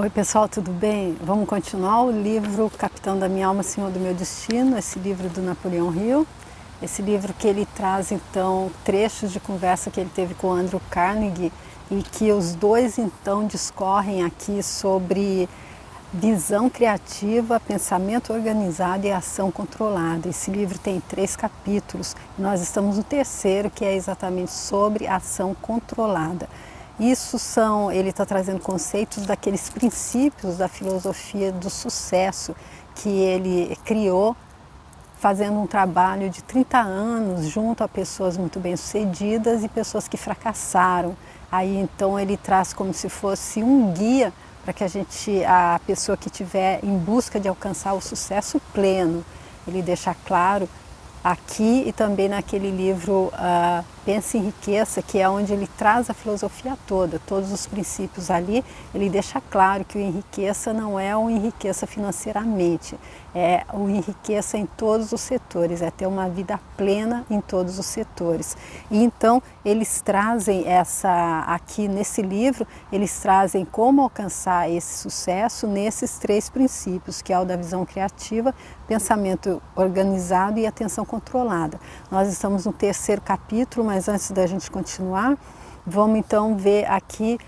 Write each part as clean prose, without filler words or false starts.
Oi pessoal, tudo bem? Vamos continuar o livro Capitão da Minha Alma, Senhor do Meu Destino, esse livro do Napoleão Hill. Esse livro que ele traz então trechos de conversa que ele teve com o Andrew Carnegie e que os dois então discorrem aqui sobre visão criativa, pensamento organizado e ação controlada. Esse livro tem 3 capítulos, nós estamos no terceiro, que é exatamente sobre ação controlada. Ele está trazendo conceitos daqueles princípios da filosofia do sucesso que ele criou fazendo um trabalho de 30 anos junto a pessoas muito bem-sucedidas e pessoas que fracassaram. Aí então ele traz como se fosse um guia para que a pessoa que estiver em busca de alcançar o sucesso pleno, ele deixa claro aqui e também naquele livro Pense e Enriqueça, que é onde ele traz a filosofia toda, todos os princípios ali. Ele deixa claro que o enriqueça não é o enriqueça financeiramente, é o enriqueça em todos os setores, é ter uma vida plena em todos os setores. E então eles trazem aqui nesse livro, eles trazem como alcançar esse sucesso nesses 3 princípios, que é o da visão criativa, pensamento organizado e atenção controlada. Nós estamos no terceiro capítulo, mas antes da gente continuar, vamos então ver aqui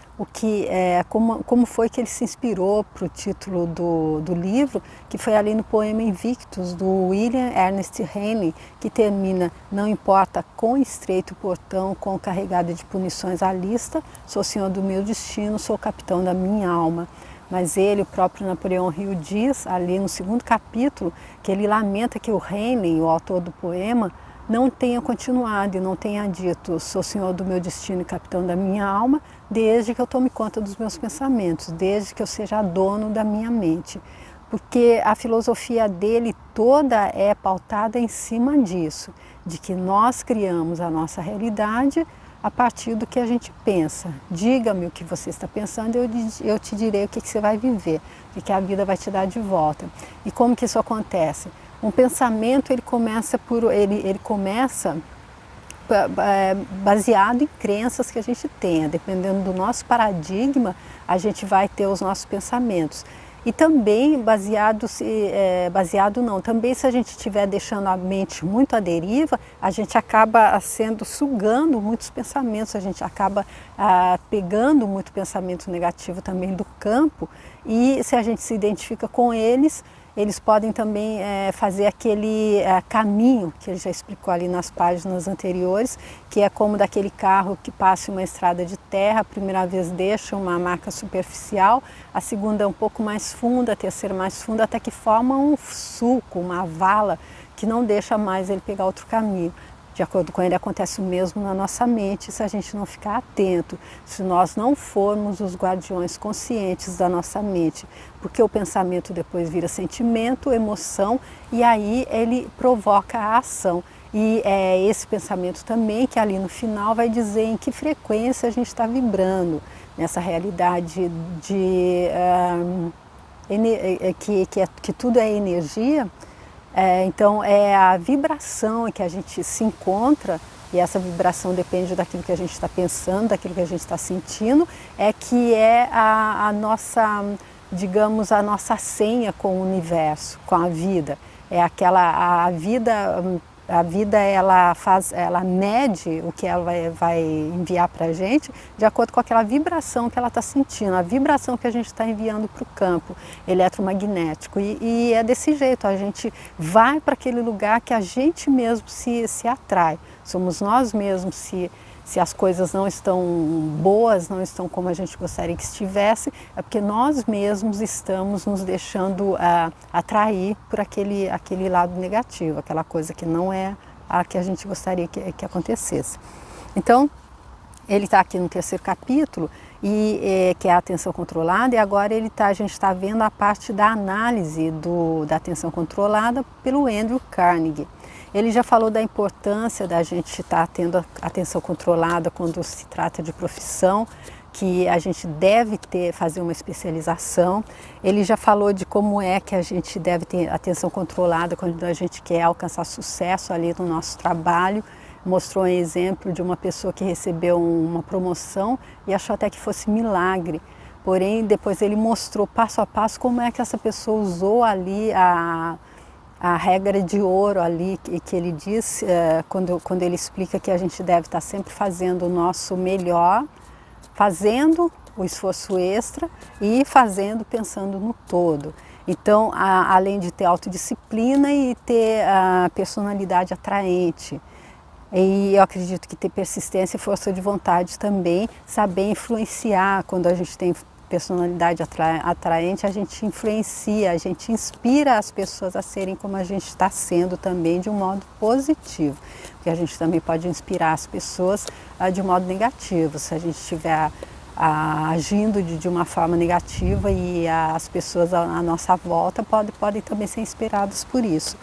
como foi que ele se inspirou para o título do livro, que foi ali no poema Invictus, do William Ernest Henley, que termina: não importa quão estreito o portão, quão carregado de punições a lista, sou senhor do meu destino, sou capitão da minha alma. Mas o próprio Napoleão Hill diz ali no 2º capítulo que ele lamenta que o Henley, o autor do poema, não tenha continuado e não tenha dito: sou senhor do meu destino e capitão da minha alma, desde que eu tome conta dos meus pensamentos, desde que eu seja dono da minha mente. Porque a filosofia dele toda é pautada em cima disso, de que nós criamos a nossa realidade a partir do que a gente pensa. Diga-me o que você está pensando, eu te direi o que você vai viver, o que a vida vai te dar de volta. E como que isso acontece? Um pensamento ele começa baseado em crenças que a gente tenha. Dependendo do nosso paradigma, a gente vai ter os nossos pensamentos. E também também se a gente estiver deixando a mente muito à deriva, a gente acaba sugando muitos pensamentos, a gente acaba pegando muito pensamento negativo também do campo, e se a gente se identifica com eles podem também fazer aquele caminho que ele já explicou ali nas páginas anteriores, que é como daquele carro que passa em uma estrada de terra. A primeira vez deixa uma marca superficial, a segunda é um pouco mais funda, a terceira mais funda, até que forma um sulco, uma vala, que não deixa mais ele pegar outro caminho. De acordo com ele, acontece o mesmo na nossa mente se a gente não ficar atento, se nós não formos os guardiões conscientes da nossa mente, porque o pensamento depois vira sentimento, emoção, e aí ele provoca a ação. E é esse pensamento também que ali no final vai dizer em que frequência a gente está vibrando nessa realidade que tudo é energia. Então é a vibração em que a gente se encontra, e essa vibração depende daquilo que a gente está pensando, daquilo que a gente está sentindo, que é a nossa, digamos, a nossa senha com o universo, com a vida. A vida ela mede o que ela vai enviar para a gente de acordo com aquela vibração que ela está sentindo, a vibração que a gente está enviando para o campo eletromagnético. E é desse jeito, a gente vai para aquele lugar que a gente mesmo se atrai. Somos nós mesmos, se as coisas não estão boas, não estão como a gente gostaria que estivesse, é porque nós mesmos estamos nos deixando atrair por aquele lado negativo, aquela coisa que não é a que a gente gostaria que acontecesse. Então, ele está aqui no 3º capítulo, que é a atenção controlada, e agora a gente está vendo a parte da análise da atenção controlada pelo Andrew Carnegie. Ele já falou da importância da gente estar tendo atenção controlada quando se trata de profissão, que a gente deve fazer uma especialização. Ele já falou de como é que a gente deve ter atenção controlada quando a gente quer alcançar sucesso ali no nosso trabalho. Mostrou um exemplo de uma pessoa que recebeu uma promoção e achou até que fosse milagre, porém depois ele mostrou passo a passo como é que essa pessoa usou ali a regra de ouro ali, que ele diz, quando ele explica que a gente deve estar sempre fazendo o nosso melhor, fazendo o esforço extra e fazendo pensando no todo. Então, além de ter autodisciplina e ter a personalidade atraente, e eu acredito que ter persistência e força de vontade também, saber influenciar. Quando a gente tem personalidade atraente, a gente influencia, a gente inspira as pessoas a serem como a gente está sendo também de um modo positivo. Porque a gente também pode inspirar as pessoas de um modo negativo. Se a gente estiver agindo de uma forma negativa e as pessoas à nossa volta podem também ser inspiradas por isso.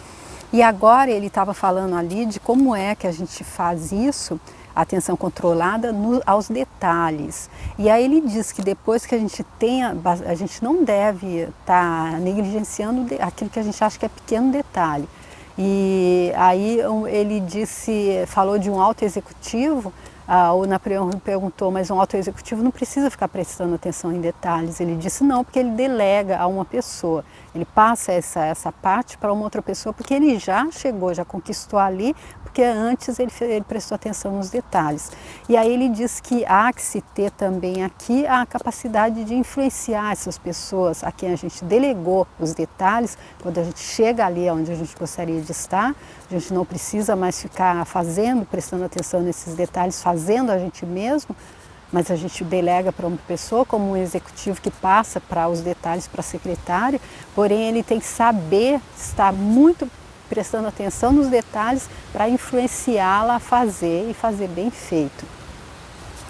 E agora ele estava falando ali de como é que a gente faz isso, a atenção controlada aos detalhes. E aí ele diz que depois que a gente não deve estar negligenciando aquilo que a gente acha que é pequeno detalhe. E aí ele falou de um alto executivo. O Napoleão perguntou, mas um alto executivo não precisa ficar prestando atenção em detalhes. Ele disse não, porque ele delega a uma pessoa. Ele passa essa parte para uma outra pessoa, porque ele já chegou, já conquistou ali, porque antes ele prestou atenção nos detalhes. E aí ele diz que há que se ter também aqui a capacidade de influenciar essas pessoas a quem a gente delegou os detalhes. Quando a gente chega ali onde a gente gostaria de estar, a gente não precisa mais ficar prestando atenção nesses detalhes, fazendo a gente mesmo, mas a gente delega para uma pessoa, como um executivo que passa para os detalhes para a secretária, porém ele tem que saber estar muito prestando atenção nos detalhes para influenciá-la a fazer e fazer bem feito.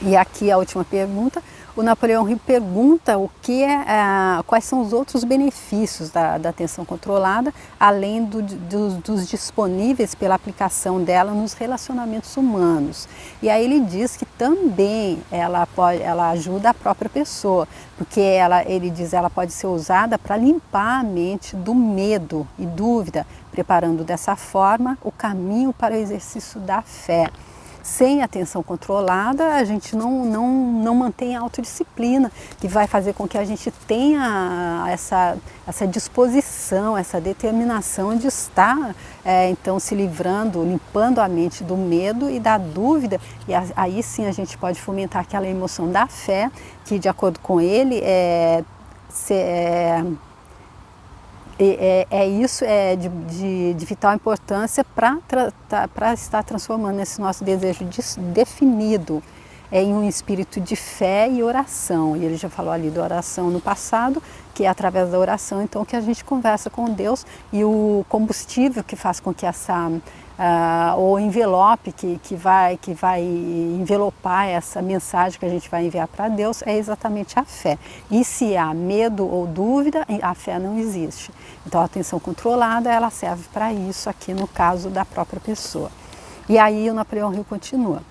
E aqui a última pergunta, o Napoleão Hill pergunta quais são os outros benefícios da atenção controlada, além dos disponíveis pela aplicação dela nos relacionamentos humanos. E aí ele diz que também ela ajuda a própria pessoa, porque ele diz ela pode ser usada para limpar a mente do medo e dúvida, preparando dessa forma o caminho para o exercício da fé. Sem atenção controlada, a gente não mantém a autodisciplina, que vai fazer com que a gente tenha essa disposição, essa determinação de estar, então, se limpando a mente do medo e da dúvida, e aí sim a gente pode fomentar aquela emoção da fé, que de acordo com ele isso de vital importância para estar transformando esse nosso desejo definido em um espírito de fé e oração. E ele já falou ali da oração no passado, que é através da oração então que a gente conversa com Deus, e o combustível que faz com que o envelope que vai envelopar essa mensagem que a gente vai enviar para Deus é exatamente a fé. E se há medo ou dúvida, a fé não existe. Então a atenção controlada ela serve para isso aqui no caso da própria pessoa. E aí o Napoleão Hill continua.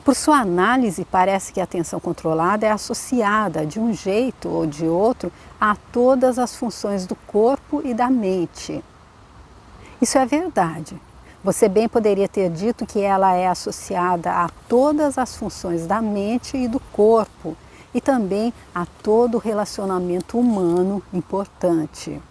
Por sua análise, parece que a atenção controlada é associada de um jeito ou de outro a todas as funções do corpo e da mente. Isso é verdade. Você bem poderia ter dito que ela é associada a todas as funções da mente e do corpo e também a todo relacionamento humano importante.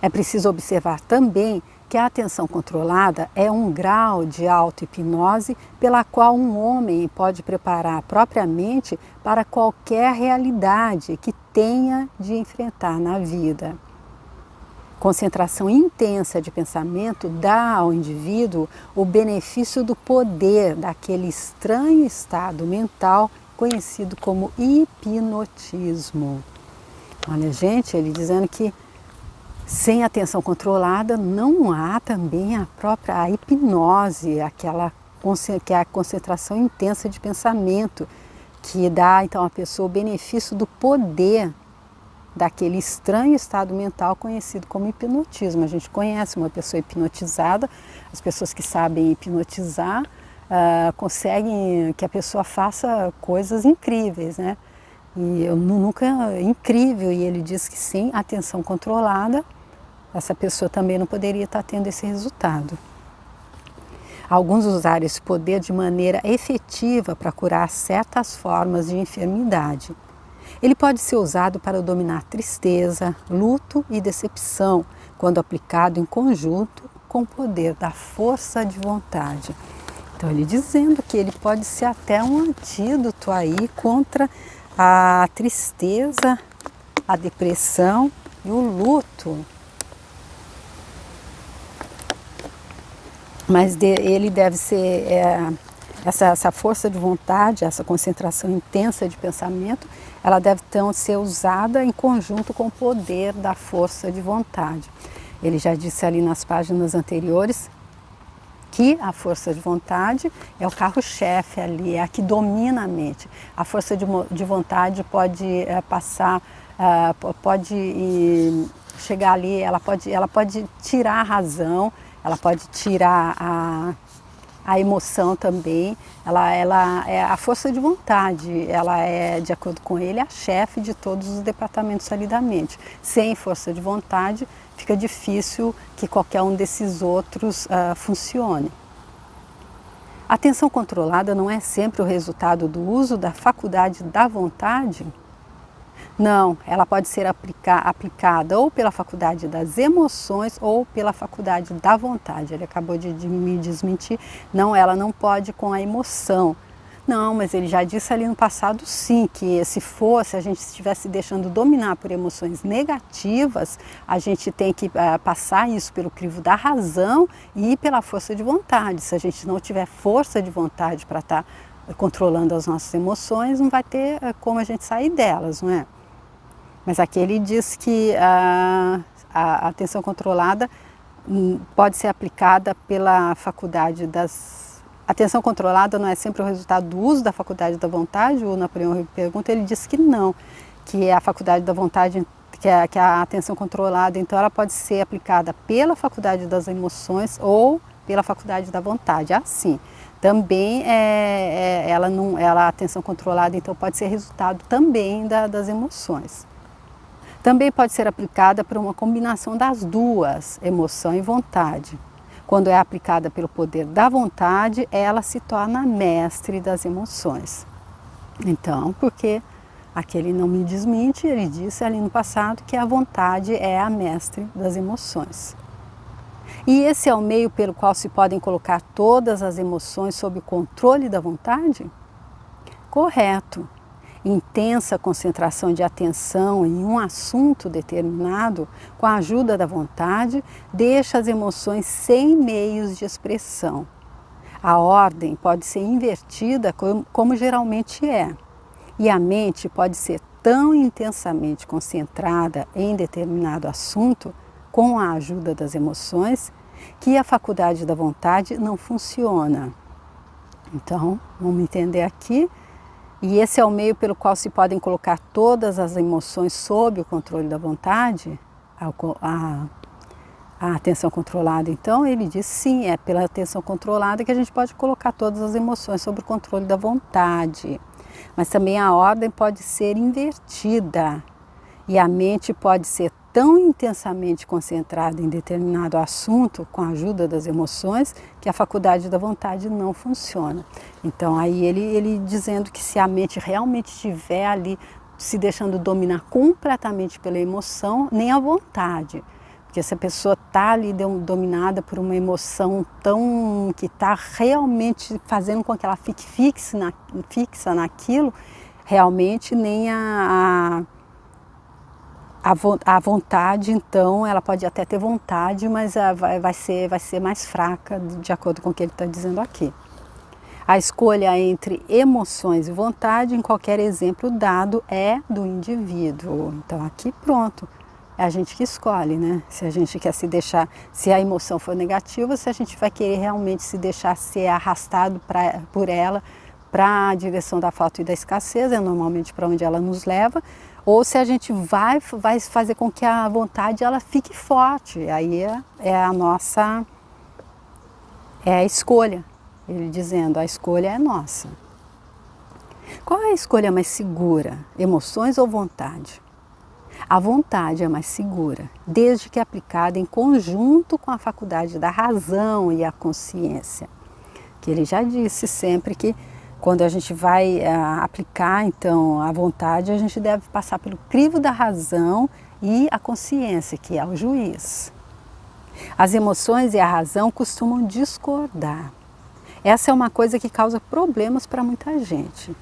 É preciso observar também que a atenção controlada é um grau de auto-hipnose pela qual um homem pode preparar a própria mente para qualquer realidade que tenha de enfrentar na vida. Concentração intensa de pensamento dá ao indivíduo o benefício do poder daquele estranho estado mental conhecido como hipnotismo. Olha, gente, ele dizendo que sem atenção controlada não há também a própria hipnose, que é a concentração intensa de pensamento, que dá então à pessoa o benefício do poder daquele estranho estado mental conhecido como hipnotismo. A gente conhece uma pessoa hipnotizada, as pessoas que sabem hipnotizar conseguem que a pessoa faça coisas incríveis, né? E é incrível, e ele diz que sem atenção controlada, essa pessoa também não poderia estar tendo esse resultado. Alguns usaram esse poder de maneira efetiva para curar certas formas de enfermidade. Ele pode ser usado para dominar tristeza, luto e decepção, quando aplicado em conjunto com o poder da força de vontade. Então ele dizendo que ele pode ser até um antídoto aí contra a tristeza, a depressão e o luto. Mas ele deve ser, essa força de vontade, essa concentração intensa de pensamento, ela deve então ser usada em conjunto com o poder da força de vontade. Ele já disse ali nas páginas anteriores que a força de vontade é o carro-chefe ali, é a que domina a mente. A força de vontade pode pode chegar ali, ela pode tirar a razão, ela pode tirar a emoção também. Ela é a força de vontade, ela é, de acordo com ele, a chefe de todos os departamentos ali da mente. Sem força de vontade, fica difícil que qualquer um desses outros funcione. A atenção controlada não é sempre o resultado do uso da faculdade da vontade? Não, ela pode ser aplicada ou pela faculdade das emoções ou pela faculdade da vontade. Ele acabou de me desmentir. Não, ela não pode com a emoção. Não, mas ele já disse ali no passado sim, que se a gente estivesse deixando dominar por emoções negativas, a gente tem que passar isso pelo crivo da razão e pela força de vontade. Se a gente não tiver força de vontade para estar controlando as nossas emoções, não vai ter como a gente sair delas, não é? Mas aqui ele diz que a atenção controlada pode ser aplicada pela faculdade das... Atenção controlada não é sempre o resultado do uso da faculdade da vontade? O Napoleão Hill pergunta, ele diz que não, que a faculdade da vontade, que a atenção controlada, então ela pode ser aplicada pela faculdade das emoções ou pela faculdade da vontade, assim. Também a atenção controlada então pode ser resultado também das emoções. Também pode ser aplicada por uma combinação das duas, emoção e vontade. Quando é aplicada pelo poder da vontade, ela se torna mestre das emoções. Então, porque aqui ele não me desmente, ele disse ali no passado que a vontade é a mestre das emoções. E esse é o meio pelo qual se podem colocar todas as emoções sob o controle da vontade? Correto. Intensa concentração de atenção em um assunto determinado, com a ajuda da vontade, deixa as emoções sem meios de expressão. A ordem pode ser invertida como geralmente é, e a mente pode ser tão intensamente concentrada em determinado assunto, com a ajuda das emoções, que a faculdade da vontade não funciona. Então, vamos entender aqui. E esse é o meio pelo qual se podem colocar todas as emoções sob o controle da vontade, a atenção controlada. Então, ele diz sim, é pela atenção controlada que a gente pode colocar todas as emoções sob o controle da vontade. Mas também a ordem pode ser invertida e a mente pode ser tão intensamente concentrada em determinado assunto com a ajuda das emoções que a faculdade da vontade não funciona. Então aí ele dizendo que se a mente realmente estiver ali se deixando dominar completamente pela emoção, nem a vontade. Porque se a pessoa está ali dominada por uma emoção que está realmente fazendo com que ela fique fixa naquilo, realmente nem a vontade, então, ela pode até ter vontade, mas vai ser mais fraca, de acordo com o que ele está dizendo aqui. A escolha entre emoções e vontade, em qualquer exemplo dado, é do indivíduo. Então, aqui pronto, é a gente que escolhe, né? Se a gente quer se deixar, se a emoção for negativa, se a gente vai querer realmente se deixar ser arrastado por ela para a direção da falta e da escassez, é normalmente para onde ela nos leva, ou se a gente vai fazer com que a vontade ela fique forte, aí é a escolha, ele dizendo, a escolha é nossa. Qual é a escolha mais segura, emoções ou vontade? A vontade é mais segura, desde que aplicada em conjunto com a faculdade da razão e a consciência, que ele já disse sempre que Quando a gente vai aplicar, então, a vontade, a gente deve passar pelo crivo da razão e a consciência, que é o juiz. As emoções e a razão costumam discordar. Essa é uma coisa que causa problemas para muita gente.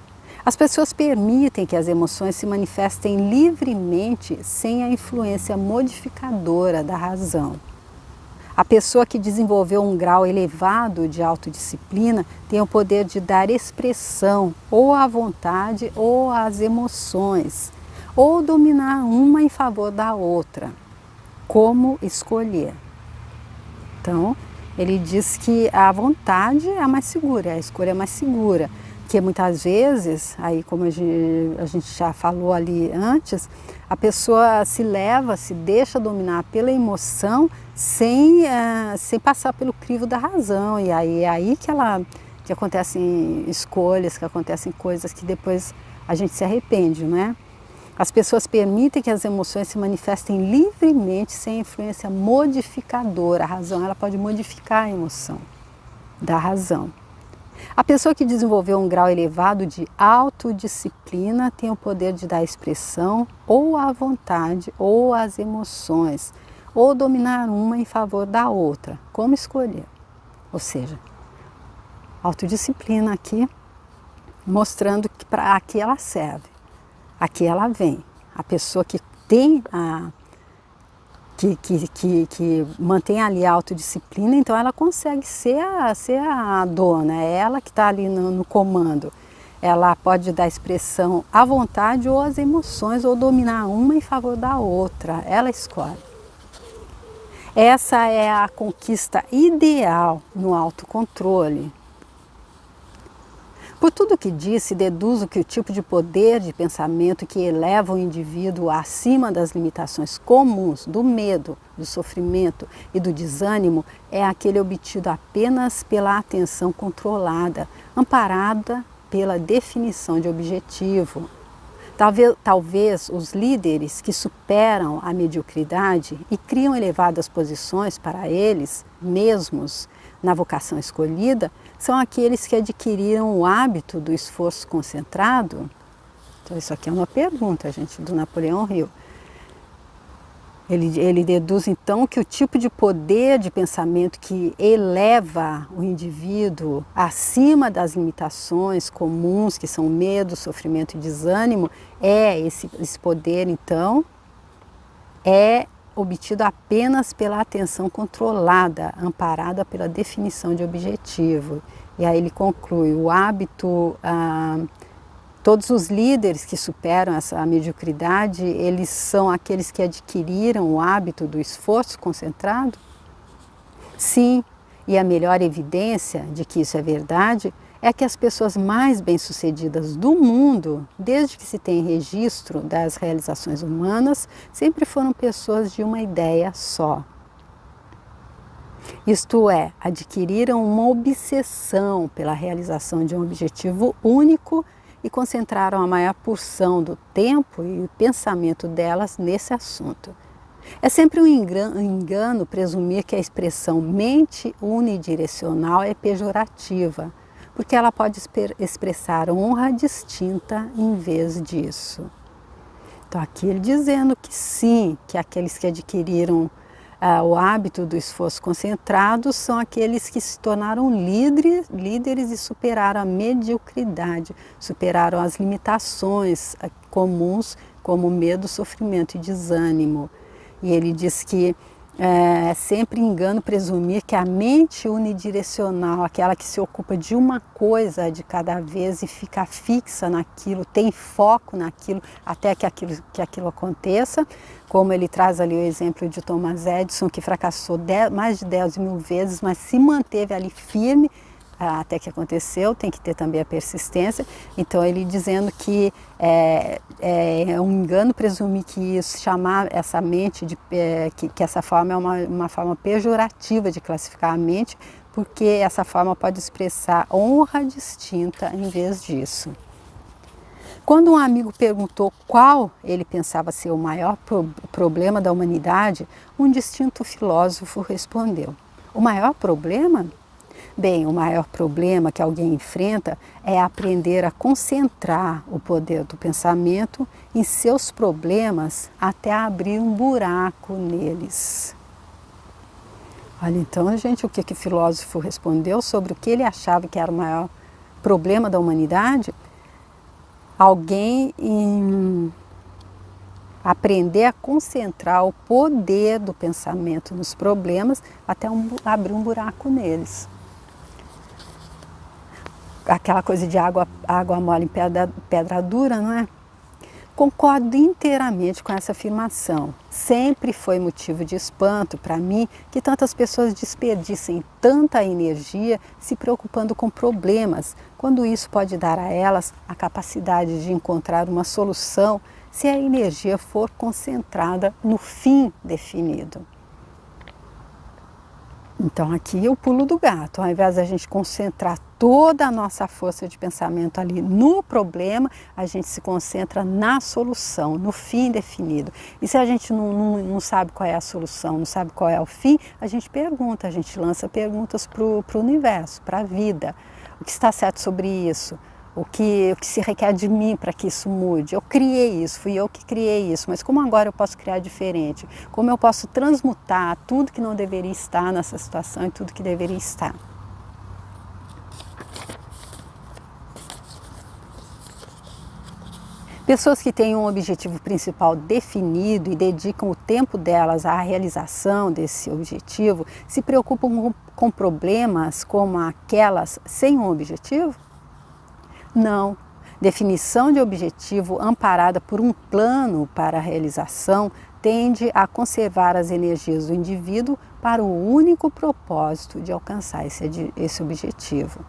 As pessoas permitem que as emoções se manifestem livremente sem a influência modificadora da razão. A pessoa que desenvolveu um grau elevado de autodisciplina tem o poder de dar expressão ou à vontade ou às emoções, ou dominar uma em favor da outra. Como escolher? Então, ele diz que a vontade é a mais segura, a escolha é mais segura, que muitas vezes, aí como a gente já falou ali antes, a pessoa se deixa dominar pela emoção sem passar pelo crivo da razão, e aí é aí que acontecem escolhas, que acontecem coisas que depois a gente se arrepende, né? As pessoas permitem que as emoções se manifestem livremente sem influência modificadora. A razão, ela pode modificar a emoção da razão. A pessoa que desenvolveu um grau elevado de autodisciplina tem o poder de dar expressão ou à vontade ou às emoções, ou dominar uma em favor da outra. Como escolher? Ou seja, autodisciplina aqui, mostrando que para que ela serve. Aqui ela vem. A pessoa que tem que mantém ali a autodisciplina, então ela consegue ser a dona, é ela que está ali no comando. Ela pode dar expressão à vontade ou às emoções, ou dominar uma em favor da outra. Ela escolhe. Essa é a conquista ideal no autocontrole. Por tudo que disse, deduzo que o tipo de poder de pensamento que eleva o indivíduo acima das limitações comuns do medo, do sofrimento e do desânimo é aquele obtido apenas pela atenção controlada, amparada pela definição de objetivo. Talvez os líderes que superam a mediocridade e criam elevadas posições para eles mesmos na vocação escolhida são aqueles que adquiriram o hábito do esforço concentrado. Então isso aqui é uma pergunta, gente, do Napoleão Hill. Ele deduz então que o tipo de poder de pensamento que eleva o indivíduo acima das limitações comuns, que são medo, sofrimento e desânimo, esse poder então é obtido apenas pela atenção controlada, amparada pela definição de objetivo. E aí ele conclui, o hábito, todos os líderes que superam essa mediocridade, eles são aqueles que adquiriram o hábito do esforço concentrado? Sim, e a melhor evidência de que isso é verdade é que as pessoas mais bem-sucedidas do mundo, desde que se tem registro das realizações humanas, sempre foram pessoas de uma ideia só. Isto é, adquiriram uma obsessão pela realização de um objetivo único e concentraram a maior porção do tempo e o pensamento delas nesse assunto. É sempre um engano presumir que a expressão mente unidirecional é pejorativa, porque ela pode expressar honra distinta em vez disso. Então aqui ele dizendo que sim, que aqueles que adquiriram o hábito do esforço concentrado são aqueles que se tornaram líderes e superaram a mediocridade, superaram as limitações comuns como medo, sofrimento e desânimo. E ele diz que é sempre engano presumir que a mente unidirecional, aquela que se ocupa de uma coisa de cada vez e fica fixa naquilo, tem foco naquilo até que aquilo aconteça, como ele traz ali o exemplo de Thomas Edison, que fracassou mais de 10 mil vezes, mas se manteve ali firme até que aconteceu. Tem que ter também a persistência. Então ele dizendo que é um engano presumir que isso, chamar essa mente que essa forma é uma forma pejorativa de classificar a mente, porque essa forma pode expressar honra distinta em vez disso. Quando um amigo perguntou qual ele pensava ser o maior problema da humanidade, um distinto filósofo respondeu: o maior problema? Bem, o maior problema que alguém enfrenta é aprender a concentrar o poder do pensamento em seus problemas até abrir um buraco neles. Olha, então, gente, o que o filósofo respondeu sobre o que ele achava que era o maior problema da humanidade? Alguém aprender a concentrar o poder do pensamento nos problemas até abrir um buraco neles. Aquela coisa de água mole em pedra dura, não é? Concordo inteiramente com essa afirmação. Sempre foi motivo de espanto para mim que tantas pessoas desperdicem tanta energia se preocupando com problemas, quando isso pode dar a elas a capacidade de encontrar uma solução se a energia for concentrada no fim definido. Então aqui é o pulo do gato. Ao invés da gente concentrar toda a nossa força de pensamento ali no problema, a gente se concentra na solução, no fim definido. E se a gente não sabe qual é a solução, não sabe qual é o fim, a gente pergunta, a gente lança perguntas para o universo, para a vida. O que está certo sobre isso? O que se requer de mim para que isso mude? Eu criei isso, fui eu que criei isso, mas como agora eu posso criar diferente? Como eu posso transmutar tudo que não deveria estar nessa situação e tudo que deveria estar? Pessoas que têm um objetivo principal definido e dedicam o tempo delas à realização desse objetivo, se preocupam com problemas como aquelas sem um objetivo? Não. Definição de objetivo amparada por um plano para a realização tende a conservar as energias do indivíduo para o único propósito de alcançar esse objetivo.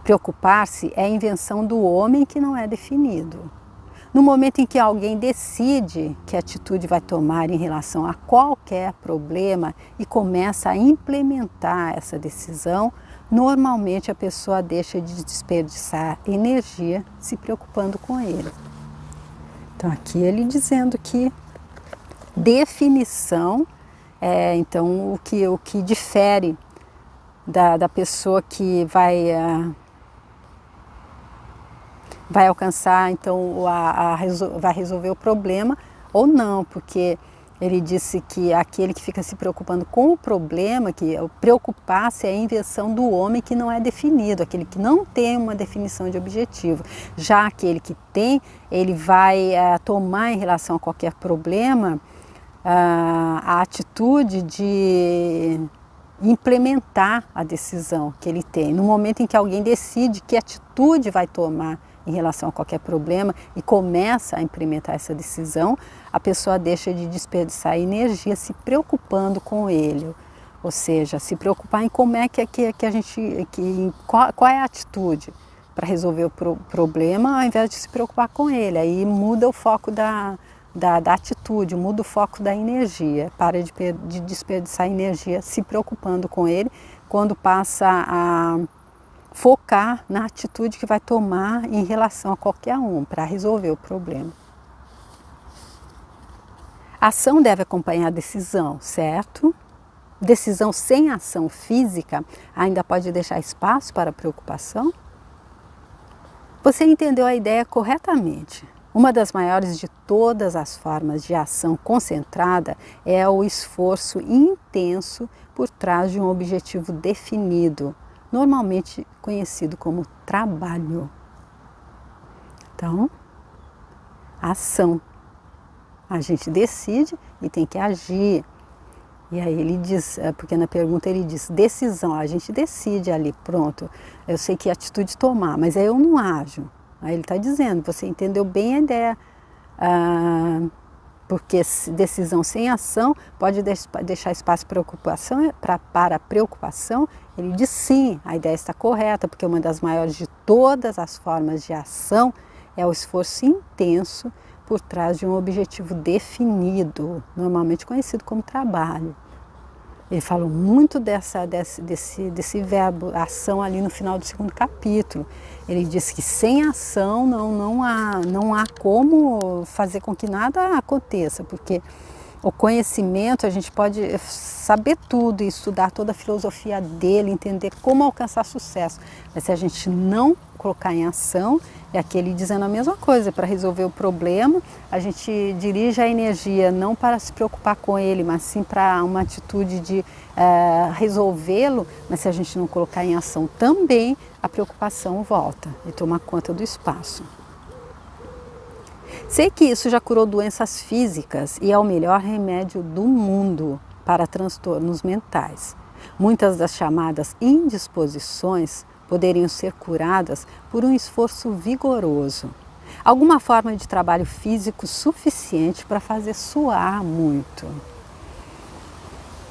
Preocupar-se é a invenção do homem que não é definido. No momento em que alguém decide que atitude vai tomar em relação a qualquer problema e começa a implementar essa decisão, normalmente a pessoa deixa de desperdiçar energia se preocupando com ele. Então aqui ele dizendo que definição é então o que difere da pessoa que vai alcançar, então vai resolver o problema ou não, porque ele disse que aquele que fica se preocupando com o problema, que preocupar-se é a invenção do homem que não é definido, aquele que não tem uma definição de objetivo. Já aquele que tem, ele vai tomar em relação a qualquer problema a atitude de implementar a decisão que ele tem. No momento em que alguém decide que atitude vai tomar em relação a qualquer problema e começa a implementar essa decisão, a pessoa deixa de desperdiçar energia se preocupando com ele. Ou seja, se preocupar em como é que a gente, qual é a atitude para resolver o problema, ao invés de se preocupar com ele. Aí muda o foco da atitude, muda o foco da energia, para de desperdiçar energia se preocupando com ele, quando passa a focar na atitude que vai tomar em relação a qualquer um para resolver o problema. A ação deve acompanhar a decisão, certo? Decisão sem ação física ainda pode deixar espaço para preocupação? Você entendeu a ideia corretamente. Uma das maiores de todas as formas de ação concentrada é o esforço intenso por trás de um objetivo definido, normalmente conhecido como trabalho. Então, ação. A gente decide e tem que agir. E aí ele diz, porque na pergunta ele diz, decisão, a gente decide ali, pronto, eu sei que atitude tomar, mas aí eu não ajo. Aí ele está dizendo, você entendeu bem a ideia, porque decisão sem ação pode deixar espaço para preocupação. Ele diz sim, a ideia está correta, porque uma das maiores de todas as formas de ação é o esforço intenso por trás de um objetivo definido, normalmente conhecido como trabalho. Ele falou muito desse verbo ação ali no final do 2º capítulo. Ele disse que sem ação não há como fazer com que nada aconteça, porque O conhecimento, a gente pode saber tudo e estudar toda a filosofia dele, entender como alcançar sucesso. Mas se a gente não colocar em ação, é aquele dizendo a mesma coisa, para resolver o problema, a gente dirige a energia não para se preocupar com ele, mas sim para uma atitude de resolvê-lo, mas se a gente não colocar em ação também, a preocupação volta e toma conta do espaço. Sei que isso já curou doenças físicas e é o melhor remédio do mundo para transtornos mentais. Muitas das chamadas indisposições poderiam ser curadas por um esforço vigoroso. Alguma forma de trabalho físico suficiente para fazer suar muito.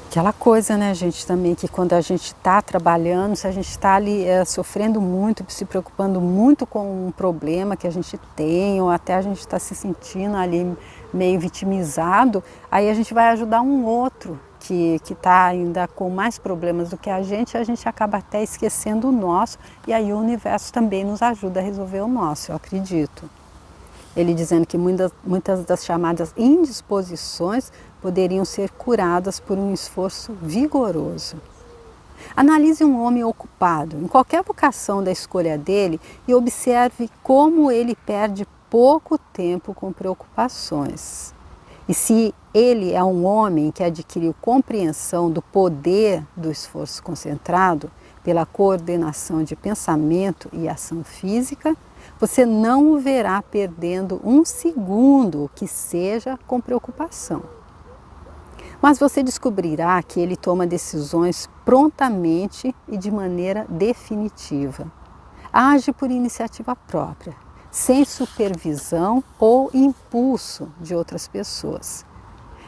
Aquela coisa, né, gente, também que quando a gente está trabalhando, se a gente está ali sofrendo muito, se preocupando muito com um problema que a gente tem, ou até a gente está se sentindo ali meio vitimizado, aí a gente vai ajudar um outro que está ainda com mais problemas do que a gente acaba até esquecendo o nosso, e aí o universo também nos ajuda a resolver o nosso, eu acredito. Ele dizendo que muitas das chamadas indisposições poderiam ser curadas por um esforço vigoroso. Analise um homem ocupado, em qualquer vocação da escolha dele, e observe como ele perde pouco tempo com preocupações. E se ele é um homem que adquiriu compreensão do poder do esforço concentrado, pela coordenação de pensamento e ação física, você não o verá perdendo um segundo que seja com preocupação. Mas você descobrirá que ele toma decisões prontamente e de maneira definitiva. Age por iniciativa própria, sem supervisão ou impulso de outras pessoas.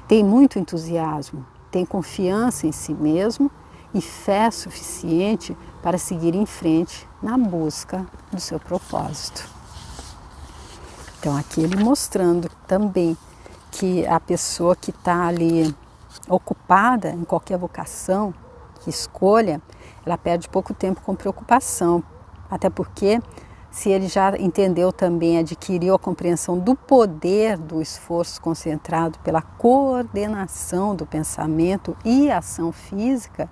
Tem muito entusiasmo, tem confiança em si mesmo e fé suficiente para seguir em frente na busca do seu propósito. Então aqui ele mostrando também que a pessoa que está ali ocupada em qualquer vocação que escolha, ela perde pouco tempo com preocupação, até porque se ele já entendeu também, adquiriu a compreensão do poder do esforço concentrado pela coordenação do pensamento e ação física,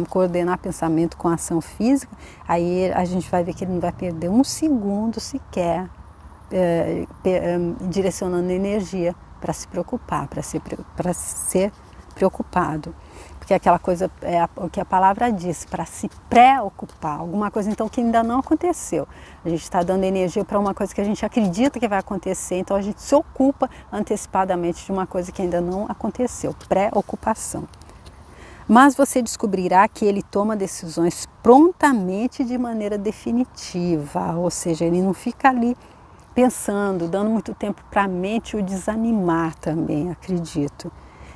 coordenar pensamento com ação física, aí a gente vai ver que ele não vai perder um segundo sequer direcionando energia para se preocupar, para ser preocupado. Porque aquela coisa é o que a palavra diz, para se preocupar, alguma coisa então que ainda não aconteceu. A gente está dando energia para uma coisa que a gente acredita que vai acontecer, então a gente se ocupa antecipadamente de uma coisa que ainda não aconteceu, preocupação. Mas você descobrirá que ele toma decisões prontamente de maneira definitiva, ou seja, ele não fica ali pensando, dando muito tempo para a mente o desanimar também, acredito.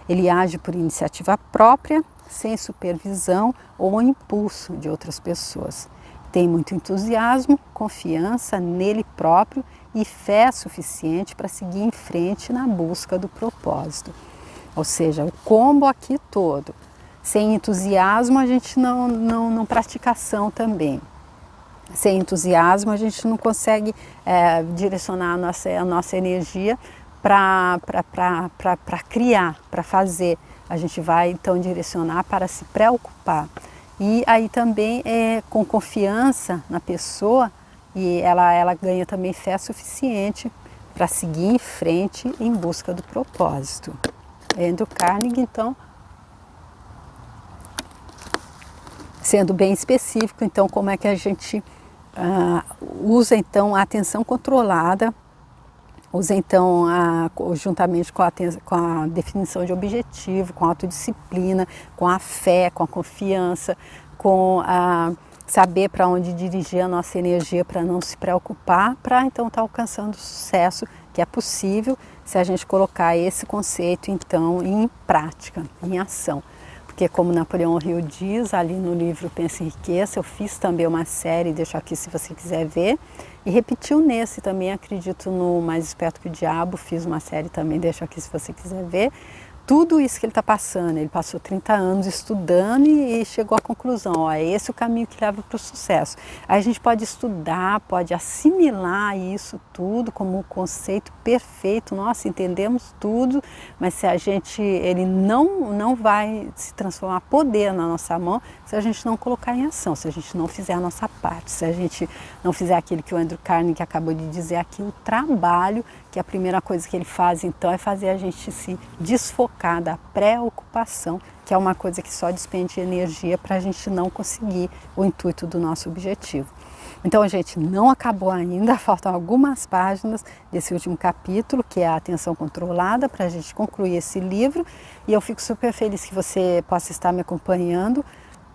Ele age por iniciativa própria, sem supervisão ou impulso de outras pessoas. Tem muito entusiasmo, confiança nele próprio e fé suficiente para seguir em frente na busca do propósito. Ou seja, o combo aqui todo. Sem entusiasmo a gente não pratica ação também. Sem entusiasmo a gente não consegue direcionar a nossa energia para criar, para fazer. A gente vai então direcionar para se preocupar. E aí também com confiança na pessoa, e ela ganha também fé suficiente para seguir em frente em busca do propósito. Andrew Carnegie, então, sendo bem específico, então como é que a gente usa então a atenção controlada, usa então juntamente com a definição de objetivo, com a autodisciplina, com a fé, com a confiança, com saber para onde dirigir a nossa energia para não se preocupar, para então estar alcançando o sucesso que é possível se a gente colocar esse conceito então em prática, em ação. Porque como Napoleão Hill diz ali no livro Pensa em Riqueza, eu fiz também uma série, deixo aqui se você quiser ver, e repetiu nesse também, acredito no Mais Esperto que o Diabo, fiz uma série também, deixo aqui se você quiser ver, tudo isso que ele está passando. Ele passou 30 anos estudando e chegou à conclusão, ó, é esse o caminho que leva para o sucesso. Aí a gente pode estudar, pode assimilar isso tudo como um conceito perfeito, nossa, entendemos tudo, mas se a gente, ele não vai se transformar poder na nossa mão se a gente não colocar em ação, se a gente não fizer a nossa parte, se a gente não fizer aquilo que o Andrew Carnegie acabou de dizer aqui, o trabalho, que a primeira coisa que ele faz então é fazer a gente se desfocar da preocupação, que é uma coisa que só despende energia para a gente não conseguir o intuito do nosso objetivo. Então, gente, não acabou ainda, faltam algumas páginas desse último capítulo, que é a atenção controlada, para a gente concluir esse livro, e eu fico super feliz que você possa estar me acompanhando,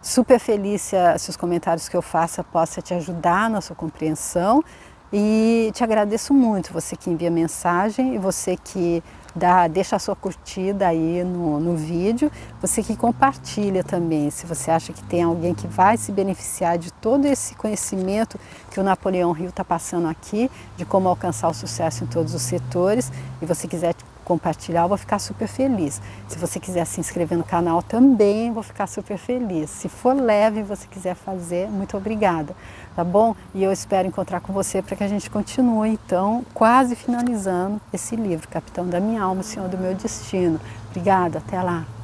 super feliz se os comentários que eu faça possam te ajudar na sua compreensão, e te agradeço muito, você que envia mensagem e você que deixa a sua curtida aí no vídeo, você que compartilha também, se você acha que tem alguém que vai se beneficiar de todo esse conhecimento que o Napoleão Hill está passando aqui, de como alcançar o sucesso em todos os setores, e você quiser compartilhar, eu vou ficar super feliz. Se você quiser se inscrever no canal também, vou ficar super feliz. Se for leve e você quiser fazer, muito obrigada, tá bom? E eu espero encontrar com você para que a gente continue, então, quase finalizando esse livro, Capitão da Minha Alma, Senhor do Meu Destino. Obrigada, até lá!